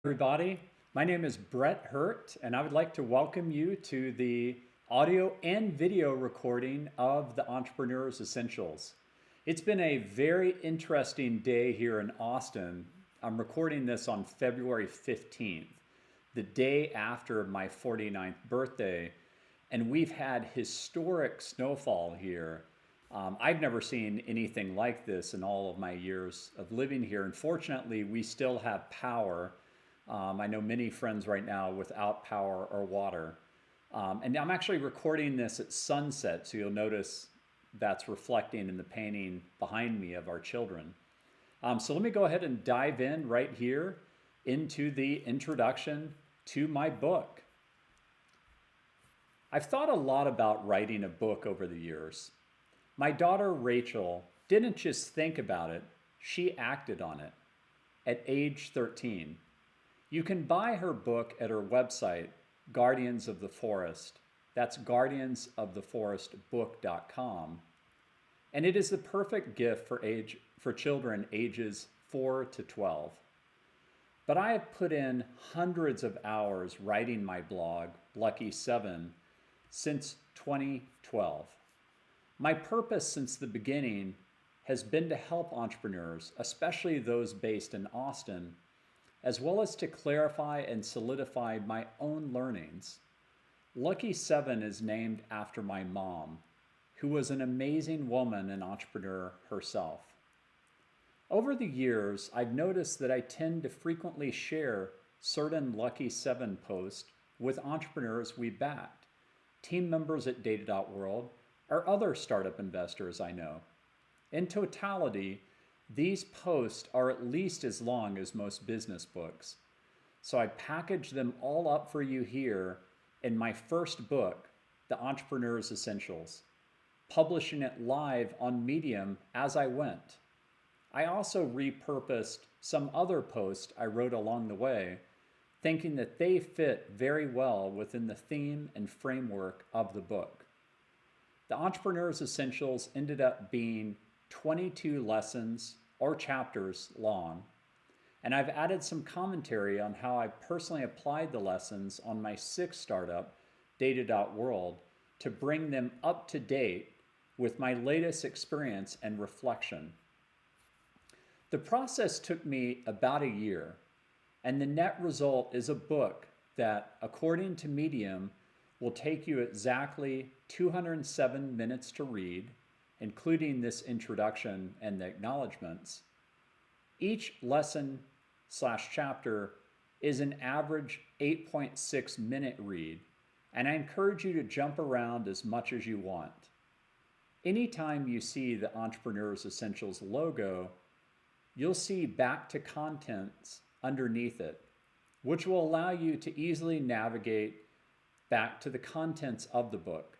Everybody. My name is Brett Hurt, and I would like to welcome you to the audio and video recording of the Entrepreneur's Essentials. It's been a very interesting day here in Austin. I'm recording this on February 15th, the day after my 49th birthday, and we've had historic snowfall here. I've never seen anything like this in all of my years of living here. And fortunately, we still have power. I know many friends right now without power or water. And I'm actually recording this at sunset, so you'll notice that's reflecting in the painting behind me of our children. So let me go ahead and dive in right here into the introduction to my book. I've thought a lot about writing a book over the years. My daughter Rachel didn't just think about it, she acted on it at age 13. You can buy her book at her website, Guardians of the Forest. That's guardiansoftheforestbook.com. And it is the perfect gift for children ages 4 to 12. But I have put in hundreds of hours writing my blog, Lucky 7, since 2012. My purpose since the beginning has been to help entrepreneurs, especially those based in Austin, as well as to clarify and solidify my own learnings. Lucky 7 is named after my mom, who was an amazing woman and entrepreneur herself. Over the years, I've noticed that I tend to frequently share certain Lucky 7 posts with entrepreneurs we backed, team members at Data.World, or other startup investors I know. In totality, these posts are at least as long as most business books. So I packaged them all up for you here in my first book, The Entrepreneur's Essentials, publishing it live on Medium as I went. I also repurposed some other posts I wrote along the way, thinking that they fit very well within the theme and framework of the book. The Entrepreneur's Essentials ended up being 22 lessons or chapters long, and I've added some commentary on how I personally applied the lessons on my sixth startup, Data.World, to bring them up to date with my latest experience and reflection. The process took me about a year, and the net result is a book that, according to Medium, will take you exactly 207 minutes to read, including this introduction and the acknowledgments. Each lesson/chapter is an average 8.6 minute read, and I encourage you to jump around as much as you want. Anytime you see the Entrepreneur's Essentials logo, you'll see back to contents underneath it, which will allow you to easily navigate back to the contents of the book.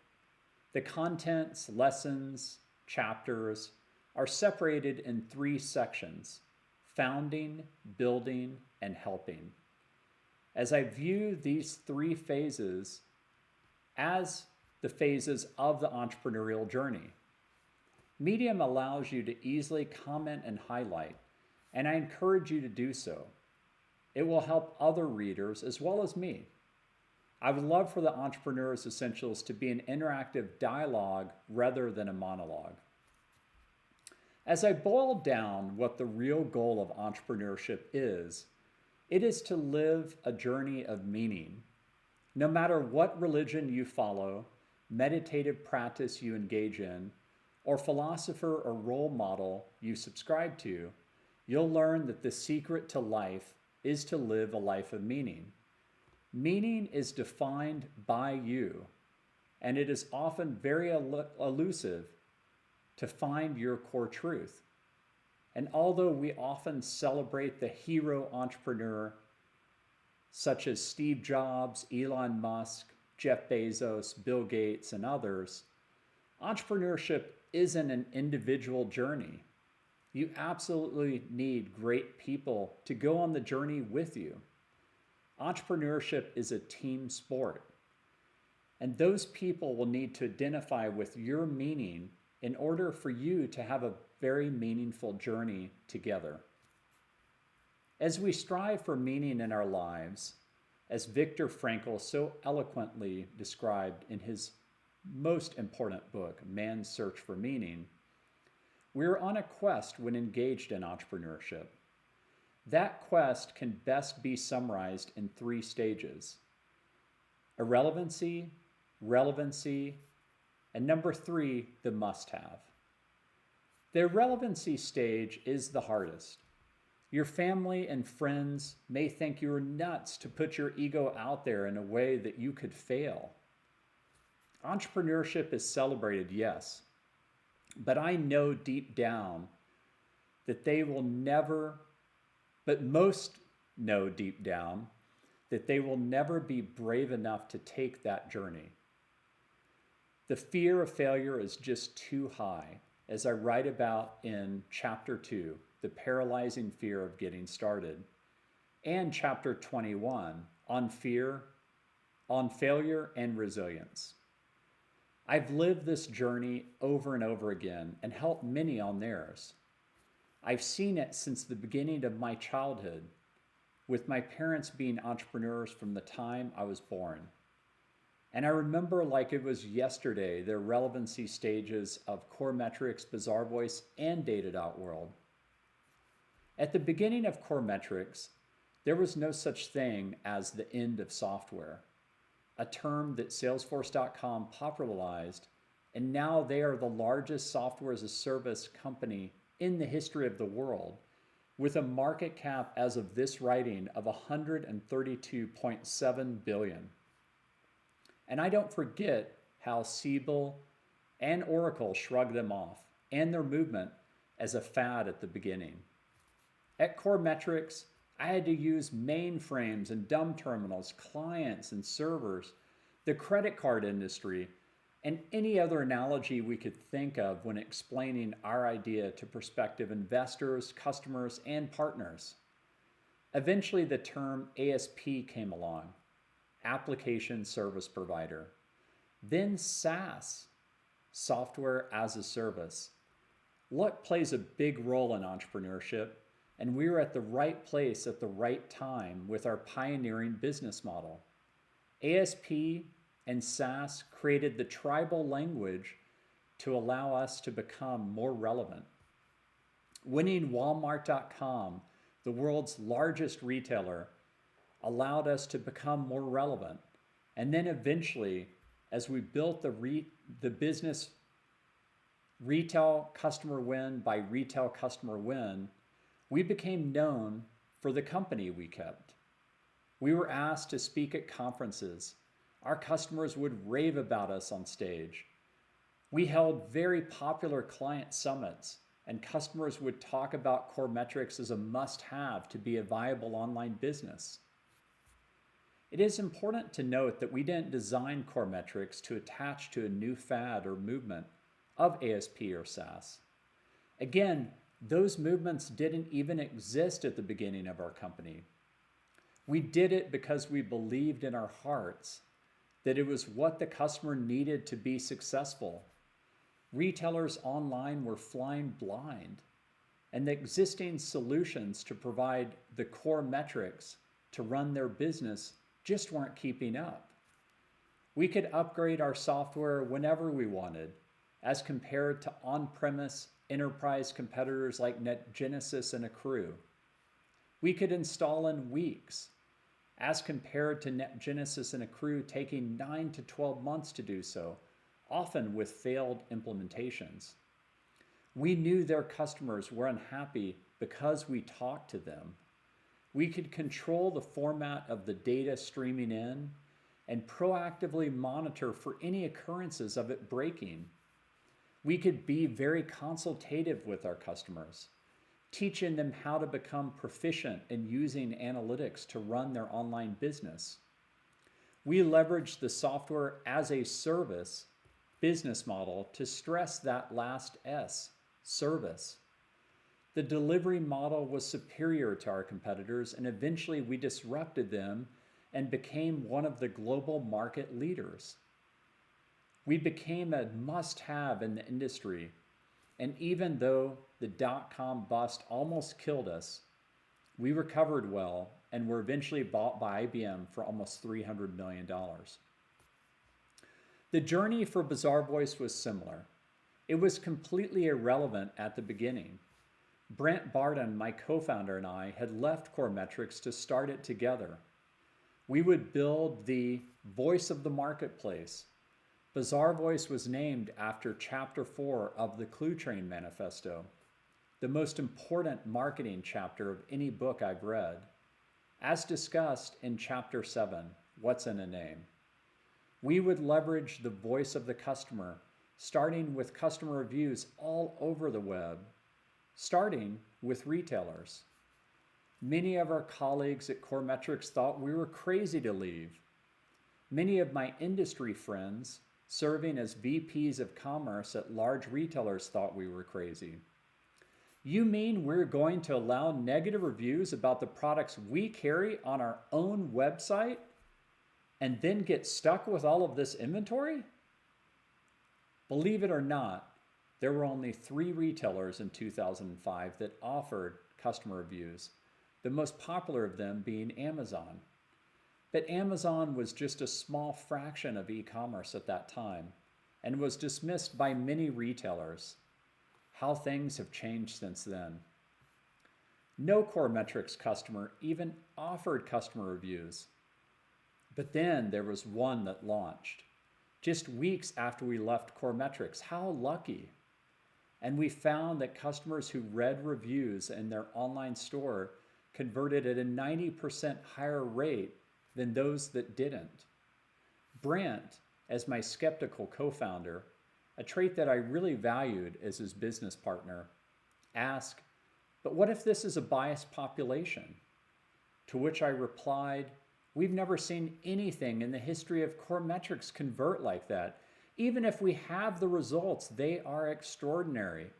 The contents, lessons, chapters are separated in 3 sections: founding, building, and helping. As I view these 3 phases as the phases of the entrepreneurial journey, Medium allows you to easily comment and highlight, and I encourage you to do so. It will help other readers as well as me. I would love for the Entrepreneur's Essentials to be an interactive dialogue rather than a monologue. As I boil down what the real goal of entrepreneurship is, it is to live a journey of meaning. No matter what religion you follow, meditative practice you engage in, or philosopher or role model you subscribe to, you'll learn that the secret to life is to live a life of meaning. Meaning is defined by you, and it is often very elusive to find your core truth. And although we often celebrate the hero entrepreneur, such as Steve Jobs, Elon Musk, Jeff Bezos, Bill Gates, and others, entrepreneurship isn't an individual journey. You absolutely need great people to go on the journey with you. Entrepreneurship is a team sport, and those people will need to identify with your meaning in order for you to have a very meaningful journey together. As we strive for meaning in our lives, as Viktor Frankl so eloquently described in his most important book, Man's Search for Meaning, we're on a quest when engaged in entrepreneurship. That quest can best be summarized in 3 stages: irrelevancy, relevancy, and number 3, the must-have. The irrelevancy stage is the hardest. Your family and friends may think you're nuts to put your ego out there in a way that you could fail. Entrepreneurship is celebrated, yes, but I know deep down that they will never, but most know deep down that they will never be brave enough to take that journey. The fear of failure is just too high, as I write about in Chapter 2, The Paralyzing Fear of Getting Started, and Chapter 21, on failure and resilience. I've lived this journey over and over again and helped many on theirs. I've seen it since the beginning of my childhood, with my parents being entrepreneurs from the time I was born. And I remember like it was yesterday their relevancy stages of Core Metrics, Bizarre Voice, and Data.World. At the beginning of Core Metrics, there was no such thing as the end of software, a term that Salesforce.com popularized, and now they are the largest software as a service company in the history of the world, with a market cap as of this writing of $132.7 billion. And I don't forget how Siebel and Oracle shrugged them off and their movement as a fad at the beginning. At Core Metrics, I had to use mainframes and dumb terminals, clients and servers, the credit card industry, and any other analogy we could think of when explaining our idea to prospective investors, customers, and partners. Eventually, the term ASP came along, Application Service Provider. Then SaaS, Software as a Service. Luck plays a big role in entrepreneurship, and we were at the right place at the right time with our pioneering business model. ASP and SaaS created the tribal language to allow us to become more relevant. Winning Walmart.com, the world's largest retailer, allowed us to become more relevant. And then eventually, as we built the business retail customer win by retail customer win, we became known for the company we kept. We were asked to speak at conferences. Our customers would rave about us on stage. We held very popular client summits, and customers would talk about Core Metrics as a must-have to be a viable online business. It is important to note that we didn't design Core Metrics to attach to a new fad or movement of ASP or SaaS. Again, those movements didn't even exist at the beginning of our company. We did it because we believed in our hearts that it was what the customer needed to be successful. Retailers online were flying blind, and the existing solutions to provide the core metrics to run their business just weren't keeping up. We could upgrade our software whenever we wanted, as compared to on-premise enterprise competitors like NetGenesis and Accrue. We could install in weeks, as compared to NetGenesis and Accrue taking 9 to 12 months to do so, often with failed implementations. We knew their customers were unhappy because we talked to them. We could control the format of the data streaming in and proactively monitor for any occurrences of it breaking. We could be very consultative with our customers, teaching them how to become proficient in using analytics to run their online business. We leveraged the software as a service business model to stress that last S, service. The delivery model was superior to our competitors, and eventually we disrupted them and became one of the global market leaders. We became a must-have in the industry, and even though the dot-com bust almost killed us, We recovered well and were eventually bought by IBM for almost $300 million. The journey for Bazaar Voice was similar. It was completely irrelevant at the beginning. Brent Barden, my co-founder, and I had left Coremetrics to start it together. We would build the voice of the marketplace. Bazaar Voice was named after Chapter 4 of the Clue Train Manifesto, the most important marketing chapter of any book I've read, as discussed in Chapter 7, What's in a Name. We would leverage the voice of the customer, starting with customer reviews all over the web, starting with retailers. Many of our colleagues at Coremetrics thought we were crazy to leave. Many of my industry friends serving as VPs of commerce at large retailers thought we were crazy. You mean we're going to allow negative reviews about the products we carry on our own website and then get stuck with all of this inventory? Believe it or not, there were only 3 retailers in 2005 that offered customer reviews, the most popular of them being Amazon. But Amazon was just a small fraction of e-commerce at that time and was dismissed by many retailers. How things have changed since then. No Coremetrics customer even offered customer reviews. But then there was one that launched. Just weeks after we left Coremetrics, how lucky. And we found that customers who read reviews in their online store converted at a 90% higher rate than those that didn't. Brent, as my skeptical co-founder, a trait that I really valued as his business partner, asked, "But what if this is a biased population?" To which I replied, "We've never seen anything in the history of Coremetrics convert like that. Even if we have the results, they are extraordinary."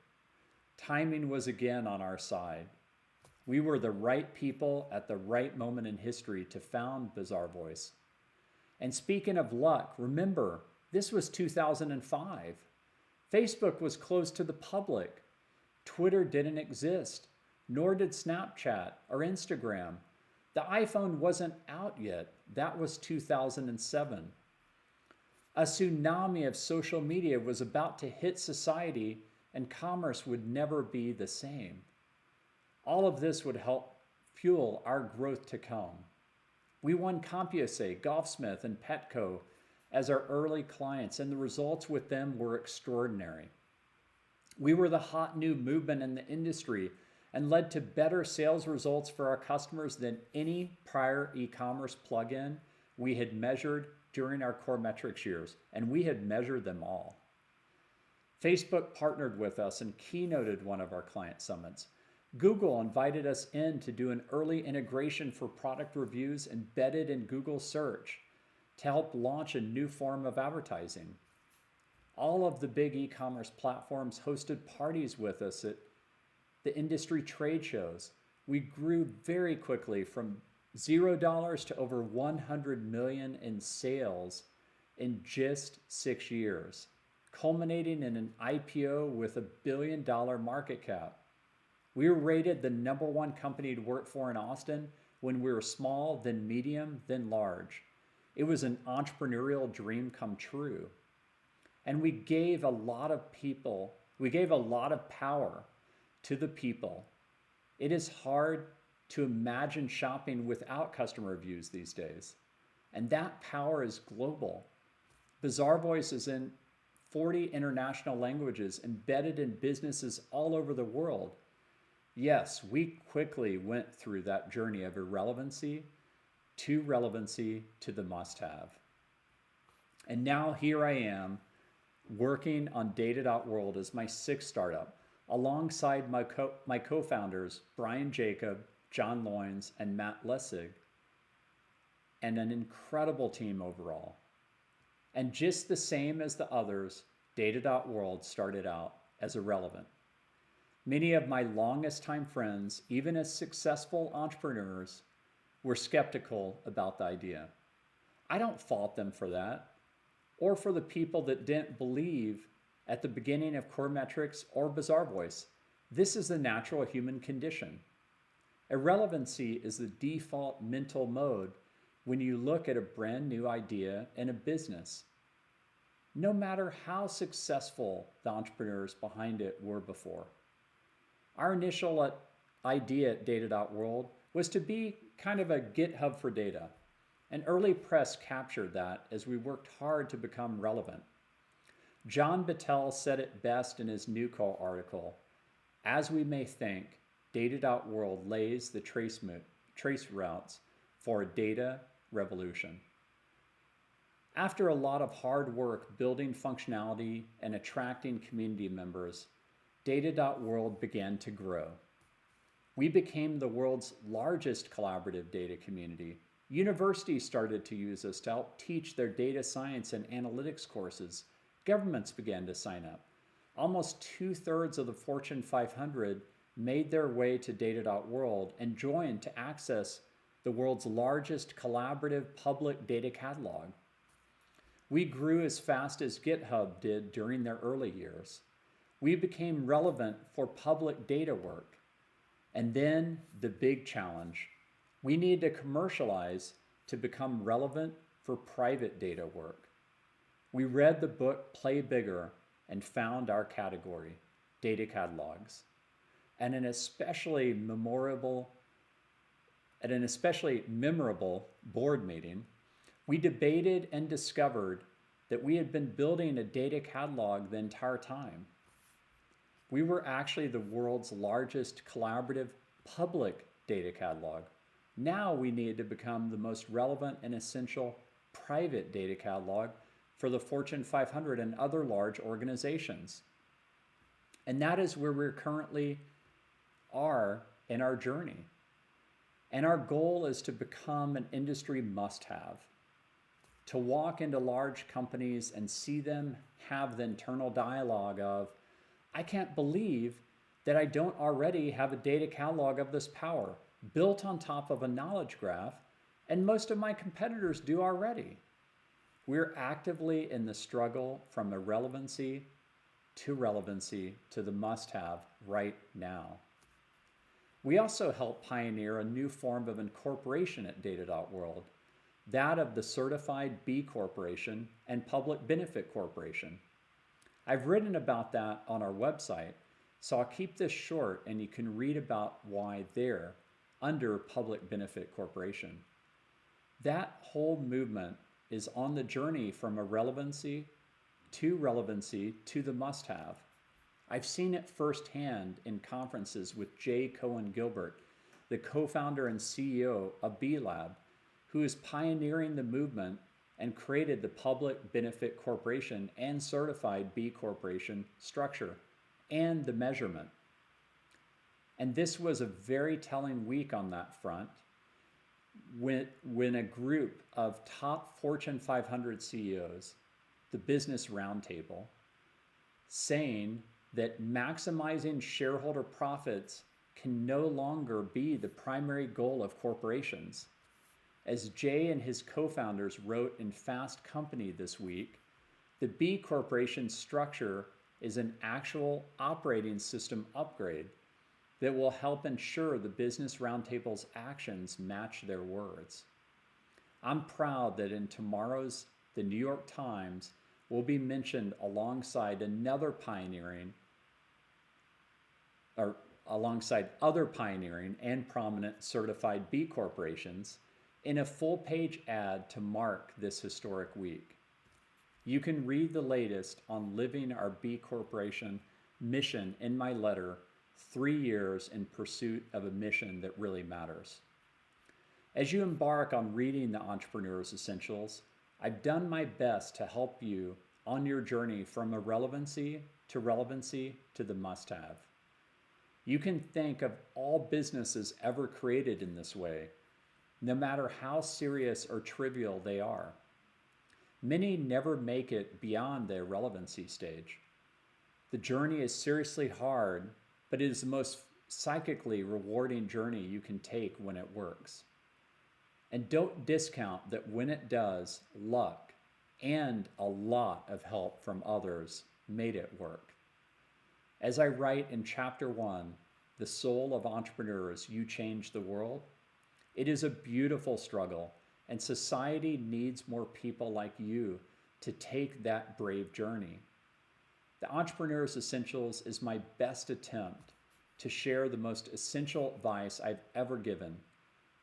Timing was again on our side. We were the right people at the right moment in history to found Bazaar Voice. And speaking of luck, remember, this was 2005. Facebook was closed to the public. Twitter didn't exist, nor did Snapchat or Instagram. The iPhone wasn't out yet. That was 2007. A tsunami of social media was about to hit society, and commerce would never be the same. All of this would help fuel our growth to come. We won CompuSA, Golfsmith, and Petco as our early clients, and the results with them were extraordinary. We were the hot new movement in the industry and led to better sales results for our customers than any prior e-commerce plugin we had measured during our Coremetrics years, and we had measured them all. Facebook partnered with us and keynoted one of our client summits. Google invited us in to do an early integration for product reviews embedded in Google search to help launch a new form of advertising. All of the big e-commerce platforms hosted parties with us at the industry trade shows. We grew very quickly from $0 to over 100 million in sales in just 6 years, culminating in an IPO with $1 billion market cap. We were rated the #1 company to work for in Austin when we were small, then medium, then large. It was an entrepreneurial dream come true. And we gave a lot of power to the people. It is hard to imagine shopping without customer reviews these days. And that power is global. Bazaar Voice is in 40 international languages, embedded in businesses all over the world. Yes, we quickly went through that journey of irrelevancy to relevancy to the must-have. And now here I am working on Data.World as my 6th startup, alongside my co-founders, Brian Jacob, John Loynes, and Matt Lessig, and an incredible team overall. And just the same as the others, Data.World started out as irrelevant. Many of my longest time friends, even as successful entrepreneurs, were skeptical about the idea. I don't fault them for that, or for the people that didn't believe at the beginning of Coremetrics or Bazaar Voice. This is the natural human condition. Irrelevancy is the default mental mode when you look at a brand new idea in a business, no matter how successful the entrepreneurs behind it were before. Our initial idea at Data.World was to be kind of a GitHub for data. And early press captured that as we worked hard to become relevant. John Battelle said it best in his Nuco article, "As we may think, Data.World lays the trace routes for a data revolution." After a lot of hard work building functionality and attracting community members, Data.World began to grow. We became the world's largest collaborative data community. Universities started to use us to help teach their data science and analytics courses. Governments began to sign up. Almost 2/3 of the Fortune 500 made their way to Data.World and joined to access the world's largest collaborative public data catalog. We grew as fast as GitHub did during their early years. We became relevant for public data work. And then the big challenge. We need to commercialize to become relevant for private data work. We read the book Play Bigger and found our category, data catalogs. And an especially memorable board meeting, we debated and discovered that we had been building a data catalog the entire time. We were actually the world's largest collaborative public data catalog. Now we needed to become the most relevant and essential private data catalog for the Fortune 500 and other large organizations. And that is where we currently are in our journey. And our goal is to become an industry must-have. To walk into large companies and see them have the internal dialogue of, "I can't believe that I don't already have a data catalog of this power built on top of a knowledge graph, and most of my competitors do already." We're actively in the struggle from irrelevancy to relevancy to the must-have right now. We also help pioneer a new form of incorporation at Data.World, that of the Certified B Corporation and Public Benefit Corporation. I've written about that on our website, so I'll keep this short and you can read about why they're under Public Benefit Corporation. That whole movement is on the journey from irrelevancy to relevancy to the must-have. I've seen it firsthand in conferences with Jay Cohen Gilbert, the co-founder and CEO of B Lab, who is pioneering the movement and created the Public Benefit Corporation and Certified B Corporation structure and the measurement. And this was a very telling week on that front when a group of top Fortune 500 CEOs, the Business Roundtable, saying that maximizing shareholder profits can no longer be the primary goal of corporations. As Jay and his co-founders wrote in Fast Company this week, the B Corporation structure is an actual operating system upgrade that will help ensure the Business Roundtable's actions match their words. I'm proud that in tomorrow's The New York Times will be mentioned alongside other pioneering and prominent certified B corporations in a full-page ad to mark this historic week. You can read the latest on living our B Corporation mission in my letter, 3 Years in Pursuit of a Mission That Really Matters. As you embark on reading the Entrepreneur's Essentials, I've done my best to help you on your journey from irrelevancy to relevancy to the must-have. You can think of all businesses ever created in this way, no matter how serious or trivial they are. Many never make it beyond the irrelevancy stage. The journey is seriously hard, but it is the most psychically rewarding journey you can take when it works. And don't discount that when it does, luck and a lot of help from others made it work. As I write in chapter 1, the soul of entrepreneurs, you change the world. It is a beautiful struggle, and society needs more people like you to take that brave journey. The Entrepreneur's Essentials is my best attempt to share the most essential advice I've ever given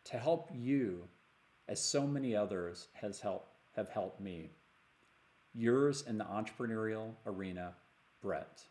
to help you, as so many others have helped me. Yours in the entrepreneurial arena, Brett.